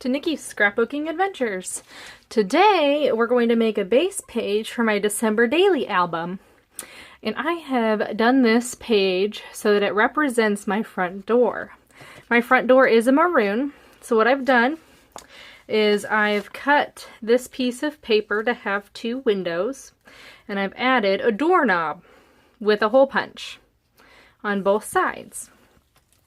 to Nikki's Scrapbooking Adventures. Today we're going to make a base page for my December daily album. And I have done this page so that it represents my front door. My front door is a maroon, so what I've done is I've cut this piece of paper to have two windows, and I've added a doorknob with a hole punch on both sides.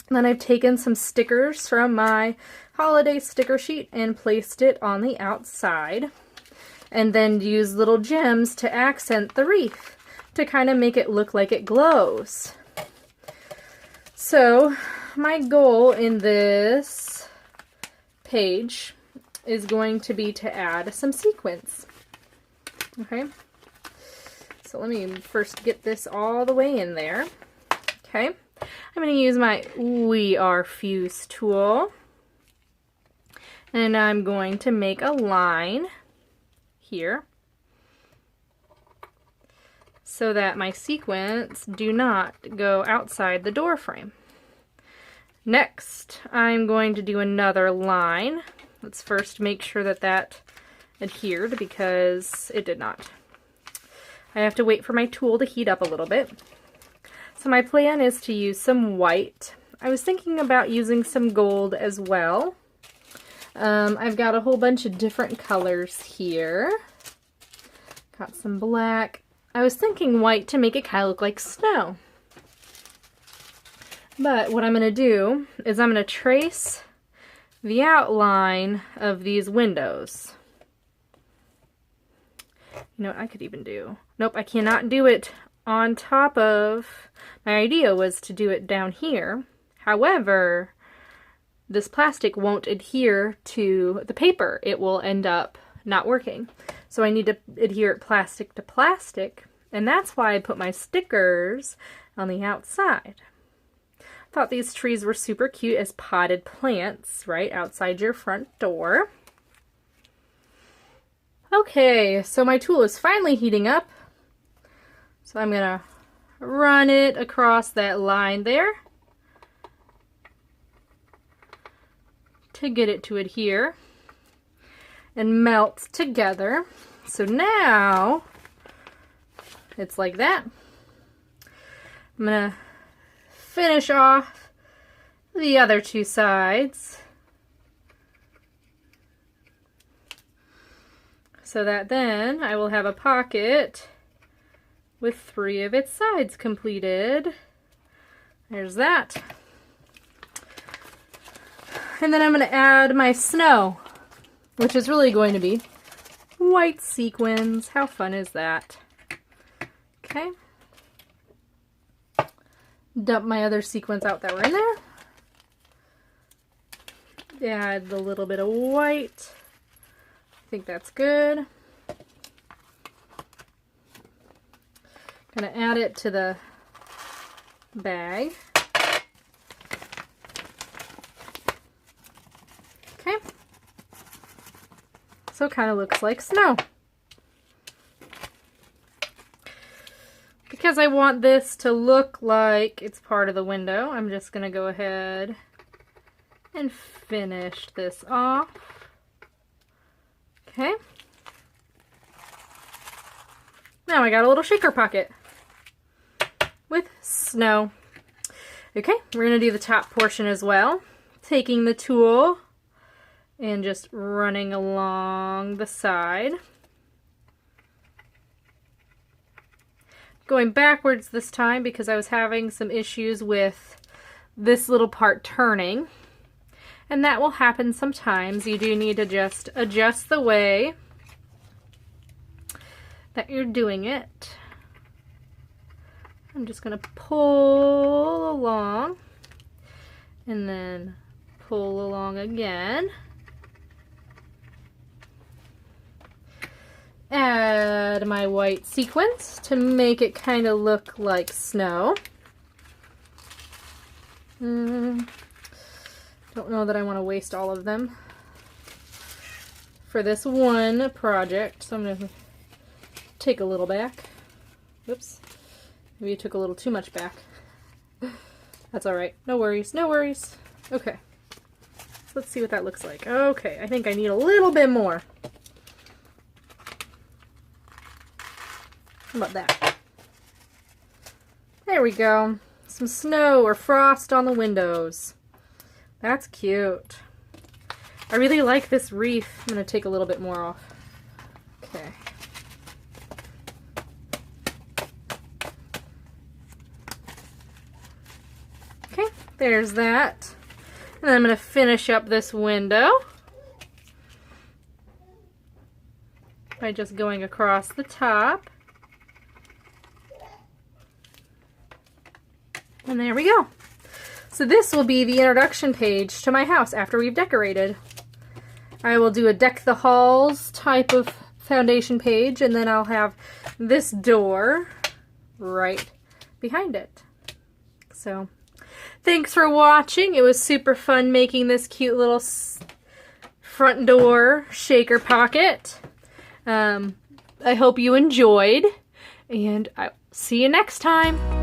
And then I've taken some stickers from my holiday sticker sheet and placed it on the outside, and then used little gems to accent the wreath to kind of make it look like it glows. So my goal in this page is going to be to add some sequins. Okay, so let me first get this all the way in there. Okay, I'm going to use my We Are Fuse tool, and I'm going to make a line here so that my sequins do not go outside the door frame. Next, I'm going to do another line. Let's first make sure that that adhered, because it did not. I have to wait for my tool to heat up a little bit. So my plan is to use some white. I was thinking about using some gold as well. I've got a whole bunch of different colors here. Got some black. I was thinking white to make it kind of look like snow. But what I'm going to do is I'm going to trace the outline of these windows. You know what I could even do? Nope, I cannot do it on top of. My idea was to do it down here. However, this plastic won't adhere to the paper. It will end up not working. So I need to adhere it plastic to plastic, and that's why I put my stickers on the outside. Thought these trees were super cute as potted plants right outside your front door. Okay, so my tool is finally heating up. So I'm gonna run it across that line there to get it to adhere and melt together. So now it's like that. I'm gonna finish off the other two sides so that then I will have a pocket with 3 of its sides completed. There's that. And then I'm going to add my snow, which is really going to be white sequins. How fun is that? Okay. Dump my other sequins out that were in there. Add a little bit of white. I think that's good. Gonna add it to the bag. Okay. So it kind of looks like snow. Because I want this to look like it's part of the window, I'm just gonna go ahead and finish this off. Okay. Now I got a little shaker pocket with snow. Okay, we're going to do the top portion as well. Taking the tool and just running along the side. Going backwards this time because I was having some issues with this little part turning. And that will happen sometimes. You do need to just adjust the way that you're doing it. I'm just going to pull along and then pull along again. Add my white sequins to make it kind of look like snow. Don't know that I want to waste all of them for this one project, so I'm going to take a little back. Oops. Maybe I took a little too much back. That's alright. No worries. No worries. Okay. Let's see what that looks like. Okay, I think I need a little bit more. How about that? There we go. Some snow or frost on the windows. That's cute. I really like this wreath. I'm going to take a little bit more off. Okay. Okay, there's that. And then I'm going to finish up this window by just going across the top. And there we go. So this will be the introduction page to my house after we've decorated. I will do a deck the halls type of foundation page, and then I'll have this door right behind it. So thanks for watching. It was super fun making this cute little front door shaker pocket. I hope you enjoyed, and I'll see you next time.